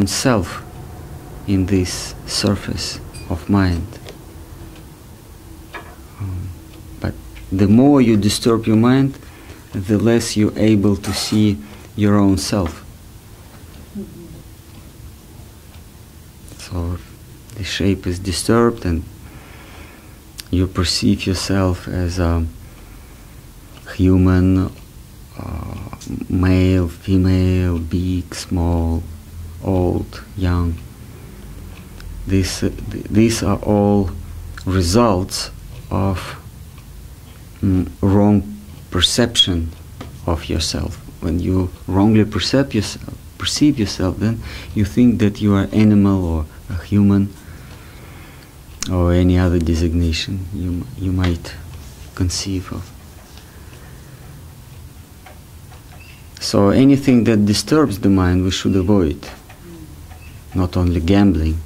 self in this surface of mind. But the more you disturb your mind, the less you're able to see your own self. So the shape is disturbed and you perceive yourself as a human, male, female, big, small, old, young. These are all results of wrong perception of yourself. When you wrongly perceive yourself, then you think that you are animal or a human or any other designation you might conceive of. So anything that disturbs the mind we should avoid. Not only gambling,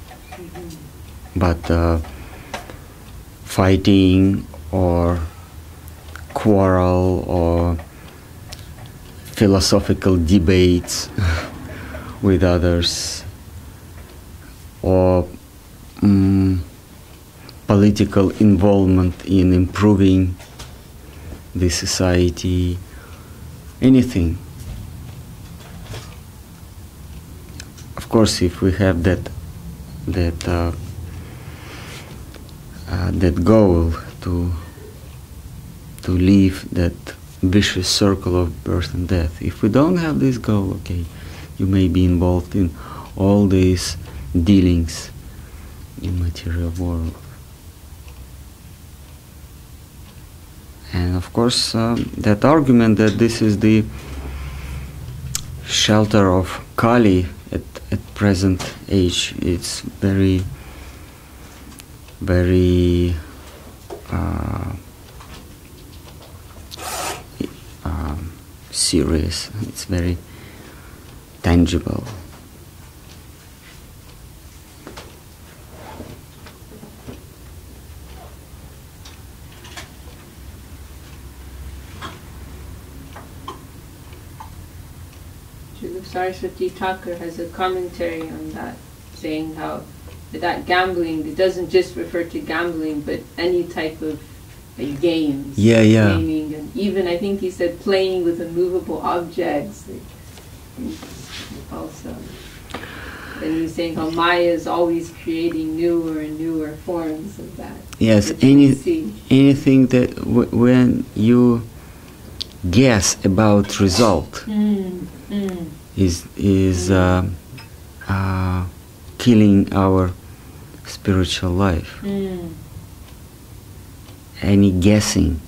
but fighting or quarrel or philosophical debates with others, or political involvement in improving the society, anything. Of course, if we have that goal to leave that vicious circle of birth and death. If we don't have this goal, okay, you may be involved in all these dealings in material world. And of course, that argument that this is the shelter of Kali at present age, it's very, very serious. It's very tangible. Saraswati Thakur has a commentary on that, saying how that gambling, it doesn't just refer to gambling, but any type of games. Gaming, and even I think he said playing with immovable objects. Also, and he's saying how Maya is always creating newer and newer forms of that. Yes, anything that when you guess about result. Is killing our spiritual life. Any guessing.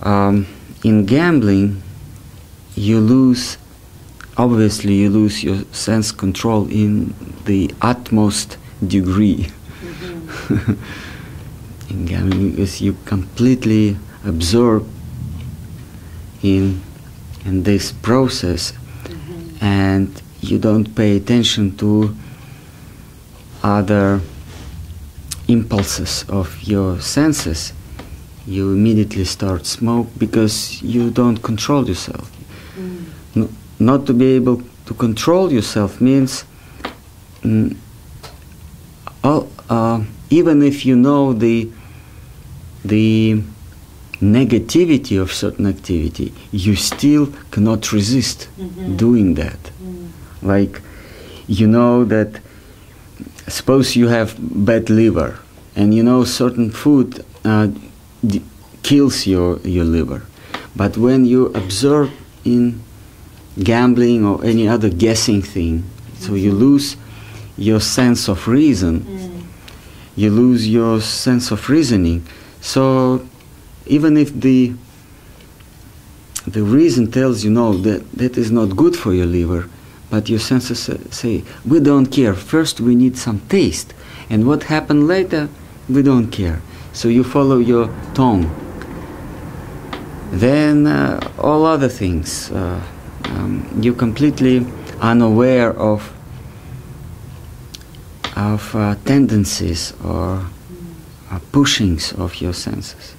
In gambling, you lose, obviously you lose your sense control in the utmost degree. In gambling, because you completely absorb in this process, and you don't pay attention to other impulses of your senses. You immediately start smoke because you don't control yourself. Not to be able to control yourself means even if you know the negativity of certain activity, you still cannot resist doing that. Like, you know that, suppose you have bad liver, and you know certain food kills your liver. But when you observe in gambling or any other guessing thing, so you lose your sense of reason, you lose your sense of reasoning. So even if the reason tells you no, that is not good for your liver, but your senses say, we don't care, first we need some taste, and what happened later, we don't care. So you follow your tongue. Then all other things, you're completely unaware of tendencies or pushings of your senses.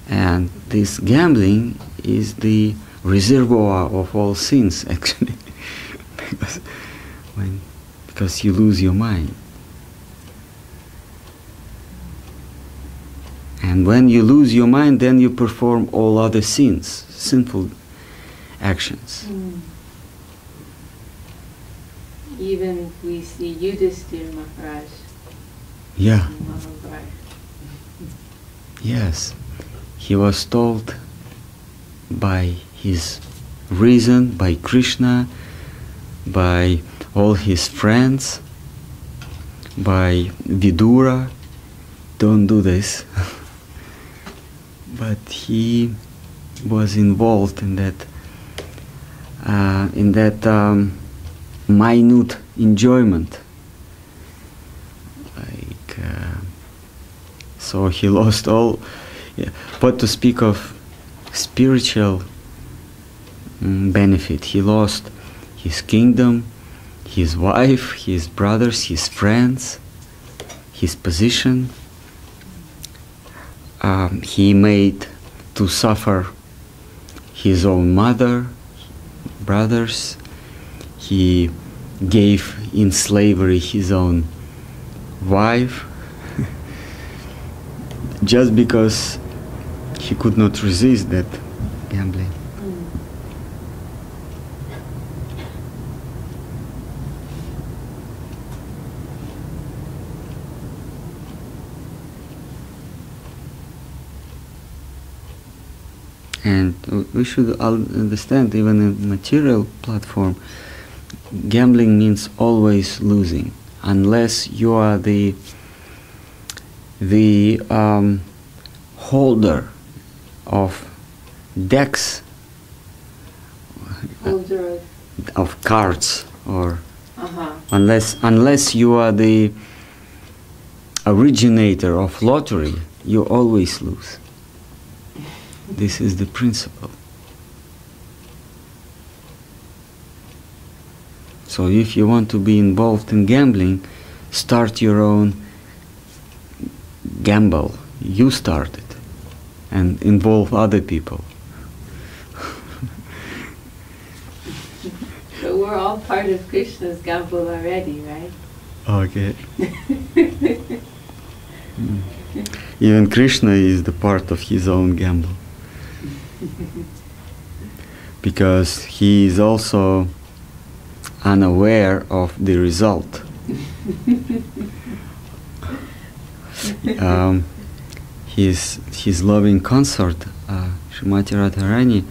And this gambling is the reservoir of all sins, actually. because you lose your mind. And when you lose your mind, then you perform all other sins, sinful actions. Even we see Yudhishthira Maharaj. Yeah. Yes. He was told by his reason, by Krishna, by all his friends, by Vidura, don't do this. But he was involved in that minute enjoyment. So he lost all. Yeah. But to speak of spiritual benefit, he lost his kingdom, his wife, his brothers, his friends, his position. He made to suffer his own mother, brothers. He gave in slavery his own wife just because he could not resist that gambling. And we should understand, even in material platform, gambling means always losing, unless you are the holder of decks, of cards, or unless you are the originator of lottery, you always lose. This is the principle. So if you want to be involved in gambling, start your own gamble. You start it and involve other people. So we're all part of Krishna's gamble already, right? Okay. Even Krishna is the part of his own gamble. Because he is also unaware of the result. His loving consort, Srimati Radharani,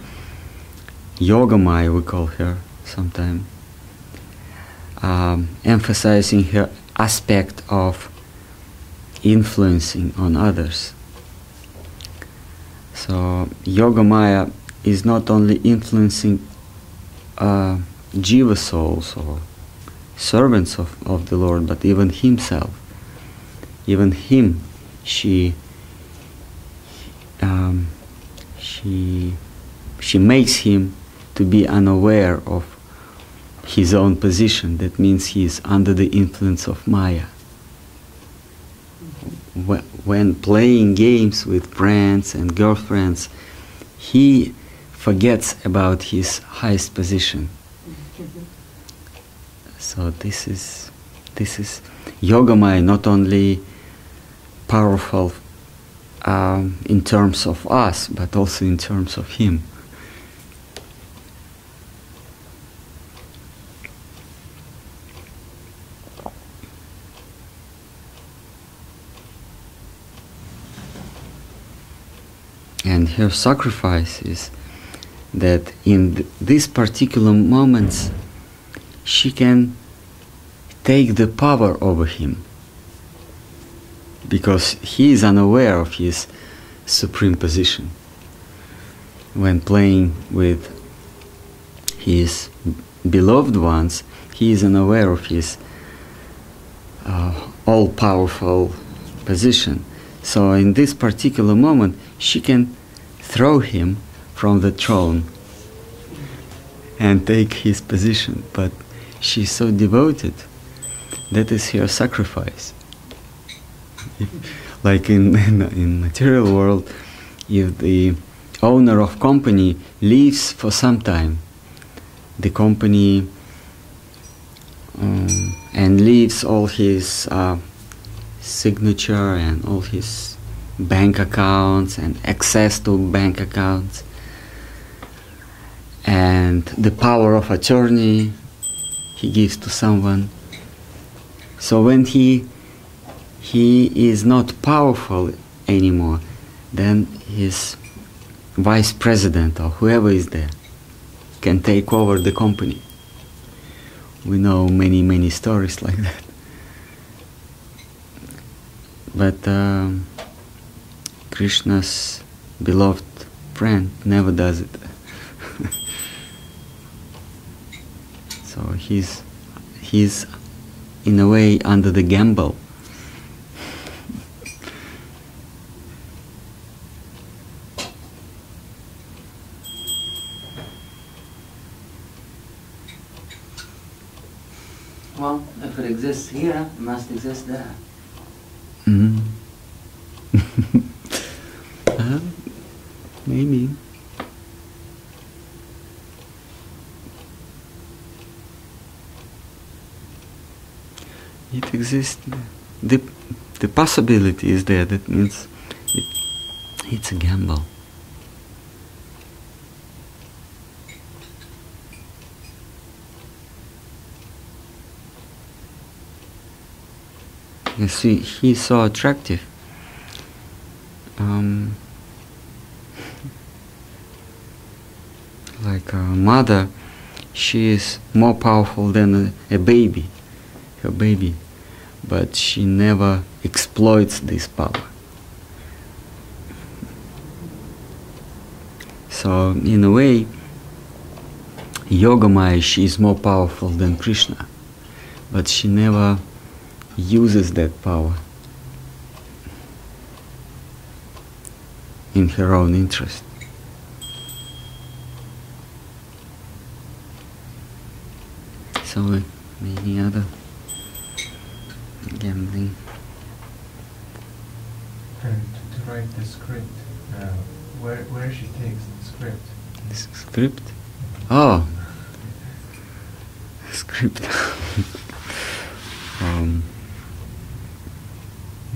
Yogamaya we call her sometimes, emphasizing her aspect of influencing on others. So Yogamaya is not only influencing jiva souls or servants of the Lord, but even himself. Even him, she makes him to be unaware of his own position. That means he is under the influence of Maya. When playing games with friends and girlfriends, he forgets about his highest position. So this is Yogamaya, not only powerful in terms of us, but also in terms of him. And her sacrifice is that in these particular moments she can take the power over him, because he is unaware of his supreme position. When playing with his beloved ones, he is unaware of his all-powerful position. So in this particular moment, she can throw him from the throne and take his position. But she's so devoted. That is her sacrifice. Like in material world, if the owner of company leaves for some time. The company and leaves all his signature and all his bank accounts and access to bank accounts and the power of attorney he gives to someone. So when he is not powerful anymore, then his vice president or whoever is there can take over the company. We know many stories like that. But Krishna's beloved friend never does it. So he's in a way under the gamble. Well, if it exists here, it must exist there. Mm-hmm. Maybe. It exists. The possibility is there. That means it's a gamble. You see, he's so attractive. Like a mother, she is more powerful than a baby, her baby, but she never exploits this power. So, in a way, Yogamaya, she is more powerful than Krishna, but she never uses that power in her own interest. So many other gambling. And to write the script, where she takes the script? This script? Oh, script.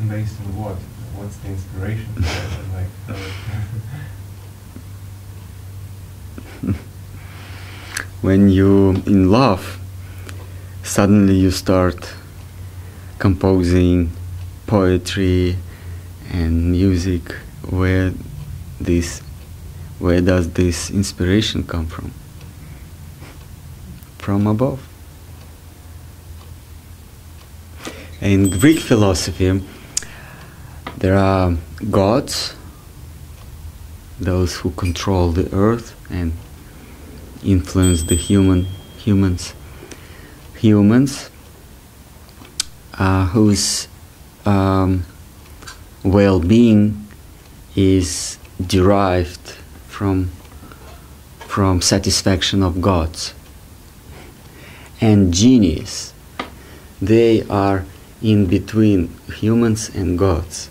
Based on what? What's the inspiration? When you're in love, suddenly you start composing poetry and music. Where does this inspiration come from? From above. In Greek philosophy, there are gods, those who control the earth and influence the humans whose well-being is derived from satisfaction of gods. And genies, they are in between humans and gods.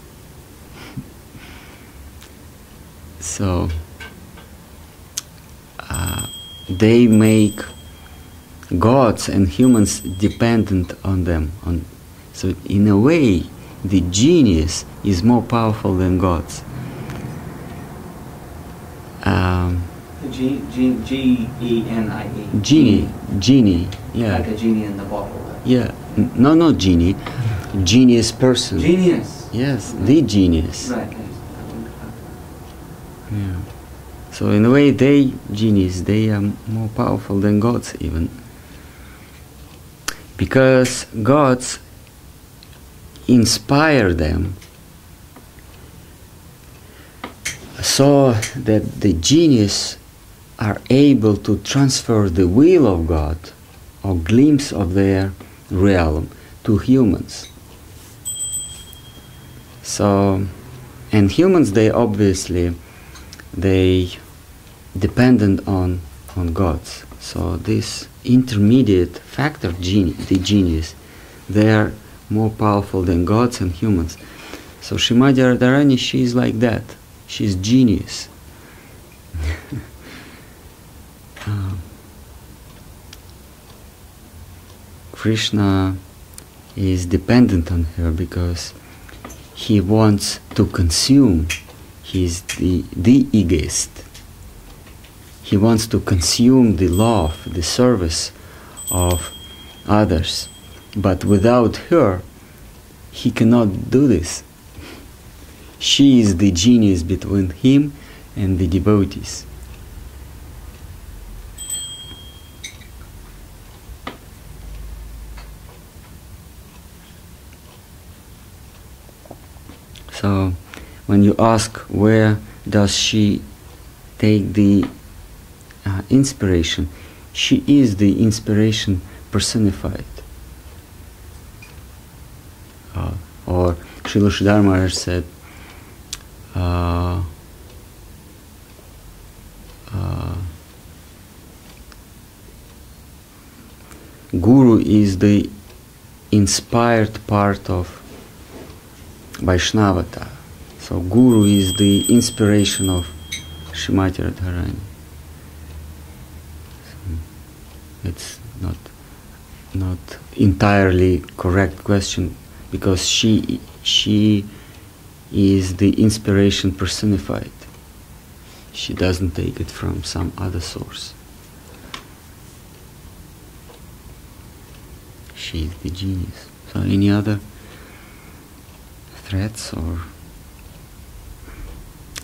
So they make gods and humans dependent on them. So in a way, the genius is more powerful than gods. G-E-N-I-E. Genie, yeah. Like a genie in the bottle. Yeah, no genie, genius person. Genius. Yes, the genius. Right. Yeah. So in a way, they are more powerful than gods even, because gods inspire them so that the genius are able to transfer the will of God or glimpse of their realm to humans. So, and humans, they obviously dependent on gods. So this intermediate factor, the genius, they are more powerful than gods and humans. So Srimati Radharani, she is like that. She's genius. Krishna is dependent on her because he wants to consume. He's the egoist. He wants to consume the love, the service of others. But without her, he cannot do this. She is the genius between him and the devotees. So, when you ask where does she take the inspiration, she is the inspiration personified. Or Srila Sridhar Maharaj said, Guru is the inspired part of Vaishnavata. So Guru is the inspiration of Srimati Radharani. So it's not entirely correct question, because she is the inspiration personified. She doesn't take it from some other source. She is the genius. So any other threats or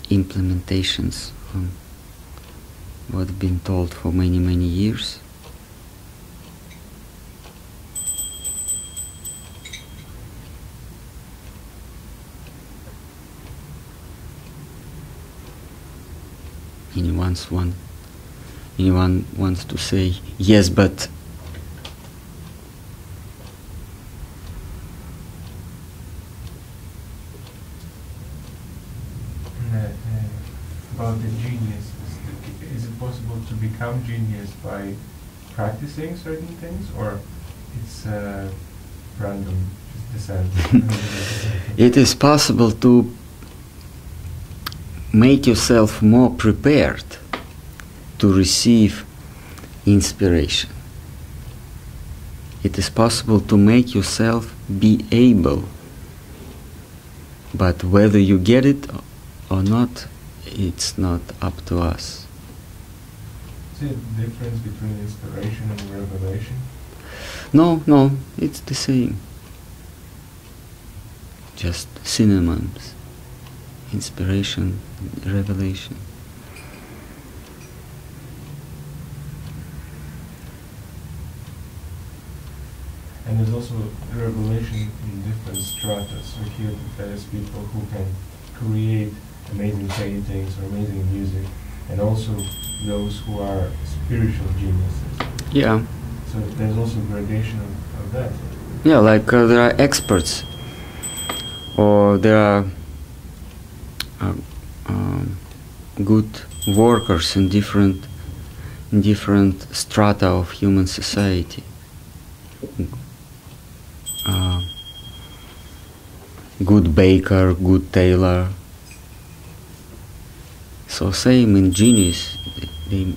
implementations on what's been told for many, many years? Anyone wants to say yes, but about the genius, is it possible to become genius by practicing certain things, or it's random, just descent? It is possible to make yourself more prepared to receive inspiration. It is possible to make yourself be able, but whether you get it or not, it's not up to us. Is there a difference between inspiration and revelation? No, it's the same. Just synonyms. Inspiration, revelation. And there's also revelation in different stratas. We hear that there's people who can create amazing paintings or amazing music, and also those who are spiritual geniuses. Yeah. So there's also gradation of that. Yeah, like there are experts, or there are good workers in different strata of human society. Good baker, good tailor. So same in genius, they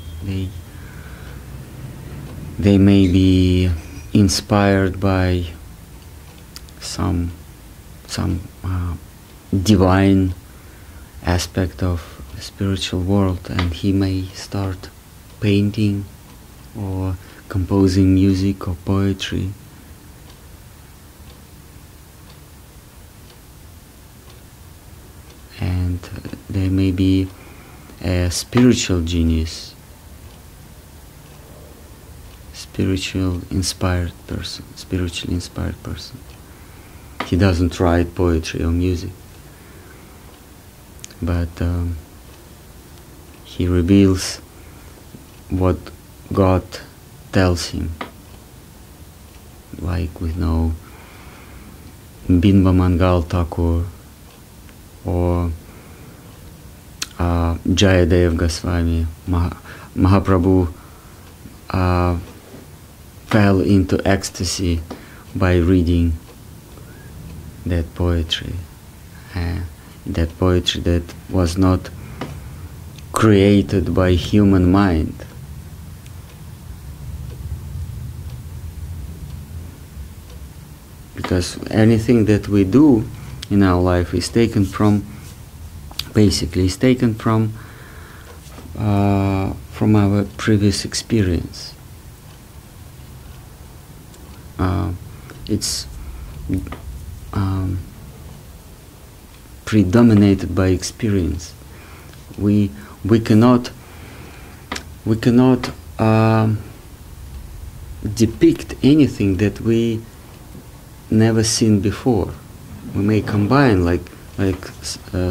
may be inspired by some divine aspect of the spiritual world, and he may start painting or composing music or poetry. And there may be a spiritual genius, spiritually inspired person. He doesn't write poetry or music, but he reveals what God tells him. Like we know Binba Mangal Thakur or Jayadev Goswami. Mahaprabhu fell into ecstasy by reading that poetry. That poetry that was not created by human mind. because anything that we do in our life is taken from, basically, is taken from our previous experience. It's predominated by experience. We cannot depict anything that we never seen before. We may combine, like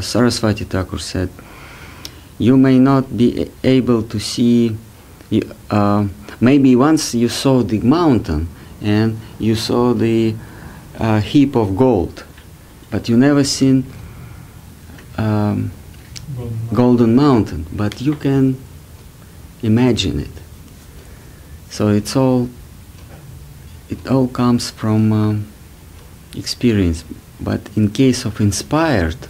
Saraswati Thakur said, you may not be able to see, maybe once you saw the mountain and you saw the heap of gold, but you never seen golden mountain, but you can imagine it. So it all comes from experience. But in case of inspired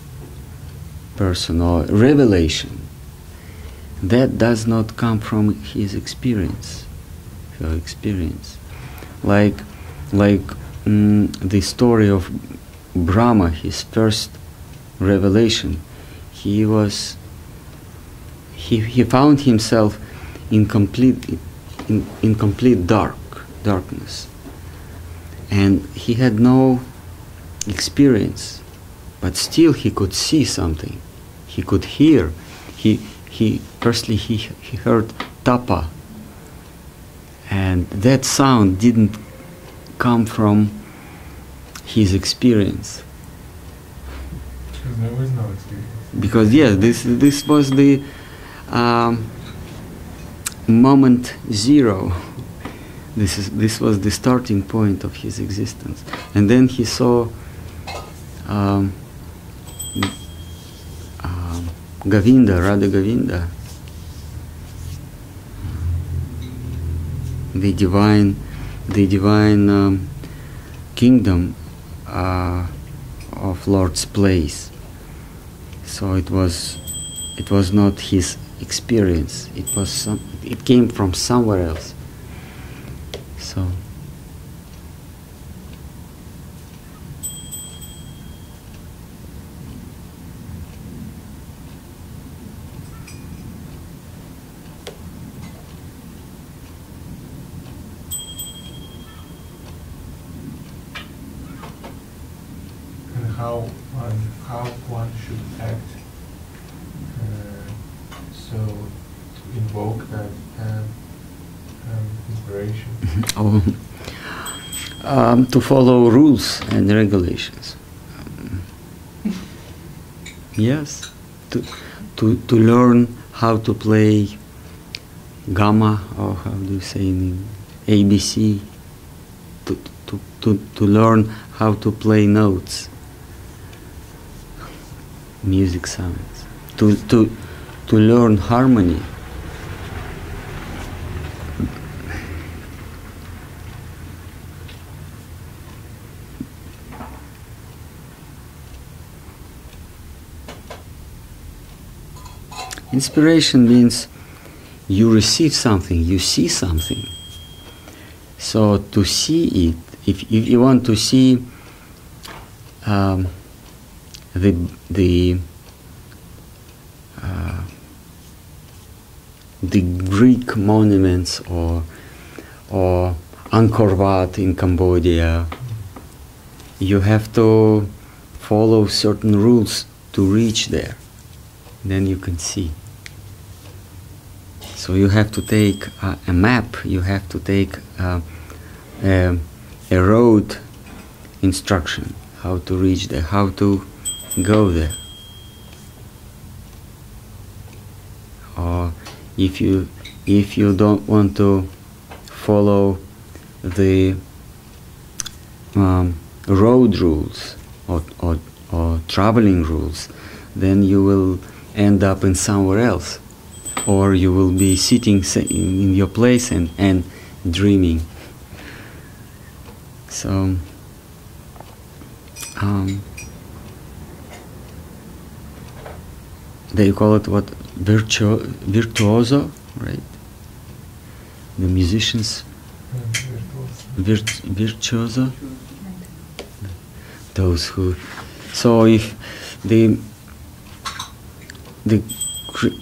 person or revelation, that does not come from his experience. So experience, like the story of Brahma, his first revelation, he found himself in complete darkness, and he had no experience, but still he could see something, he could hear. He heard tapa, and that sound didn't come from his experience. Because there was no experience. Because this was the moment zero. This was the starting point of his existence, and then he saw Govinda, Radha Govinda, the divine kingdom of Lord's place. So it was not his experience. It came from somewhere else. So. How one should act so to invoke that inspiration? To follow rules and regulations. Yes, to learn how to play gamma, or how do you say in ABC? To learn how to play notes. Music sounds, to learn harmony. Inspiration means you receive something, you see something. So to see it, if you want to see the Greek monuments or Angkor Wat in Cambodia, you have to follow certain rules to reach there. Then you can see. So you have to take a map, you have to take a road instruction, how to reach there, how to go there. Or if you don't want to follow the road rules or traveling rules, then you will end up in somewhere else, or you will be sitting in your place and dreaming. So they call it what? Virtuoso, right? The musicians. Virtuoso. those who. So if the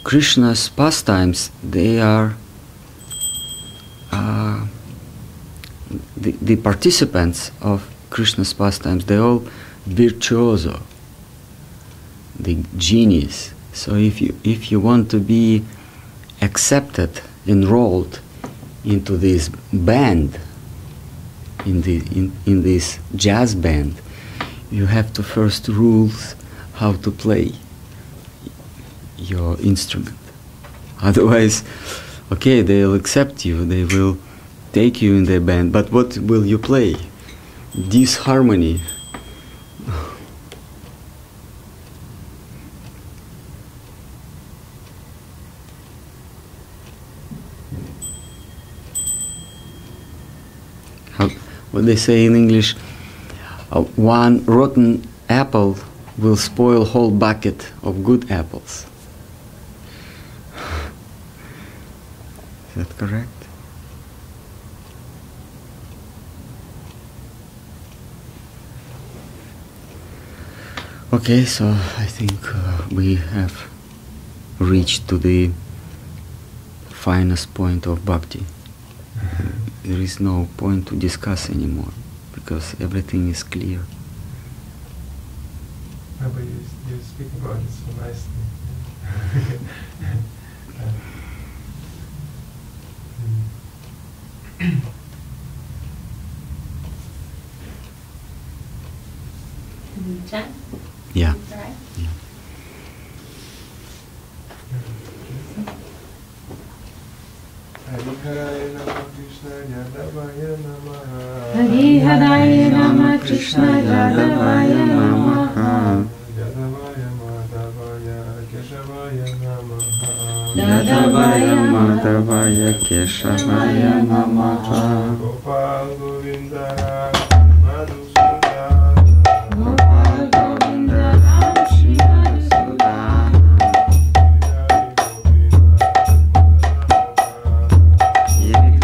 Krishna's pastimes, they are the participants of Krishna's pastimes, they're all virtuoso, the genius. So if you want to be accepted, enrolled into this band, in this jazz band, you have to first rules how to play your instrument. Otherwise, okay, they'll accept you, they will take you in their band, but what will you play? Disharmony. What they say in English, one rotten apple will spoil a whole bucket of good apples. Is that correct? Okay, so I think we have reached to the finest point of Bhakti. There is no point to discuss anymore, because everything is clear. No, but you speak about it so nicely. Chat? Yeah. Right. Yeah. Hare Rama Krishna Yadavaya Namaha. Hare Hare Rama Krishna Yadavaya Namaha. Yadavaya Madhavaya Keshavaya Namaha. Yadavaya Madhavaya Keshavaya Namaha. Gopal Govindara Gopal Govinda Shri Madhusudana.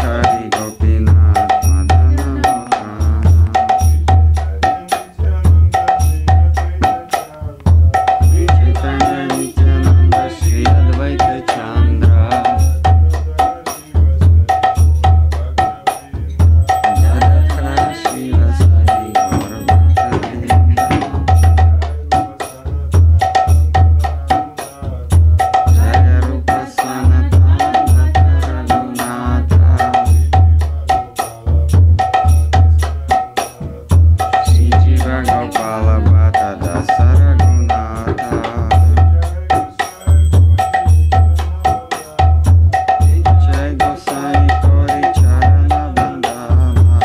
Hari Gopinath Madana Mohana. Chaitanya Nityananda Shri Advaita Chandra. Jadakara Shri Vasari Gaura Bhakta-vrinda. Jaya Rupa Sanatana Raghunatha. Shri Jiva Gopala Bhatta Dasa Raghunatha. Jai Gosai Kori Charana Bandhana.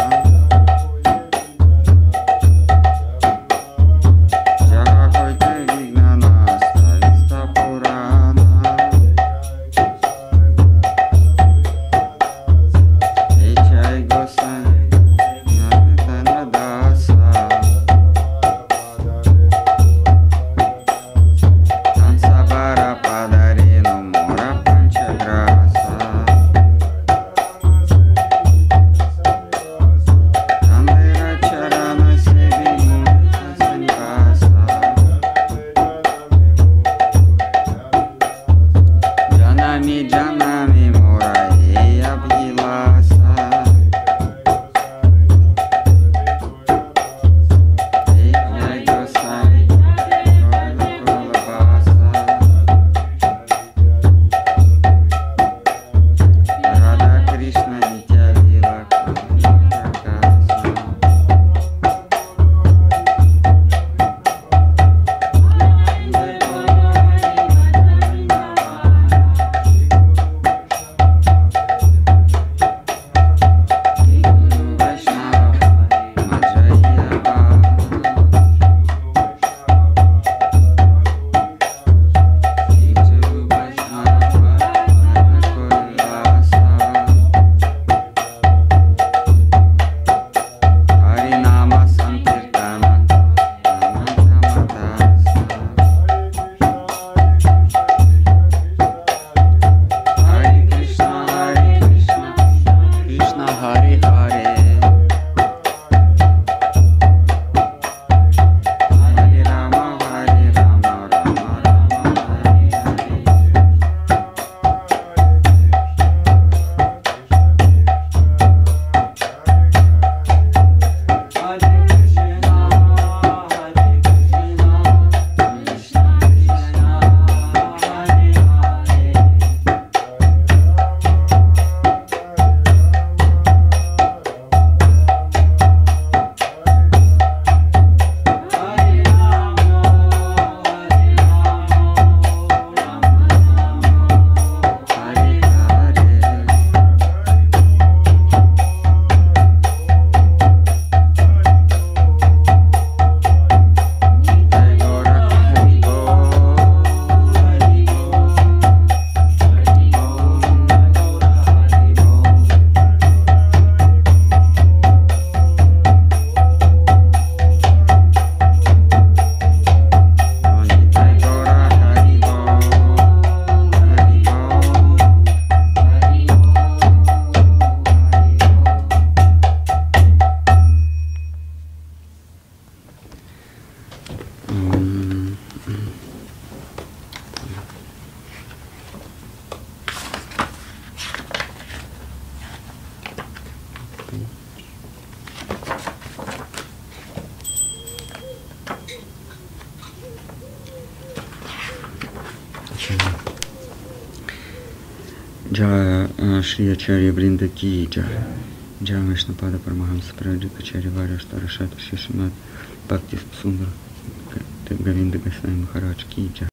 Jaga Koite Vignana Stavista Purana. Jai Gosai Navitana Dasa. Ansabara Padarino Mora Panchagrasa. Andera Charana Sevi Mukta Sanivasa. Janami Janami Mora He Abhilasa. Jai Gosai Kola Basa. Radha Krishna Nitya Lila Prakasa. Guru Vaishnava Majayava. Guru Vaishnava Manakolasa. Harinama Sankirtana Namatamata. Hare Krishna, Krishna Hare Hare. Jaya Shri Acharya Vrinda Ki Jaya. Jaya Vishnupada Paramahamsa Prajika Acharya Varya Starashata Shri Sripad Bhakti Sundar Govinda Goswami Maharaj Ki Jaya.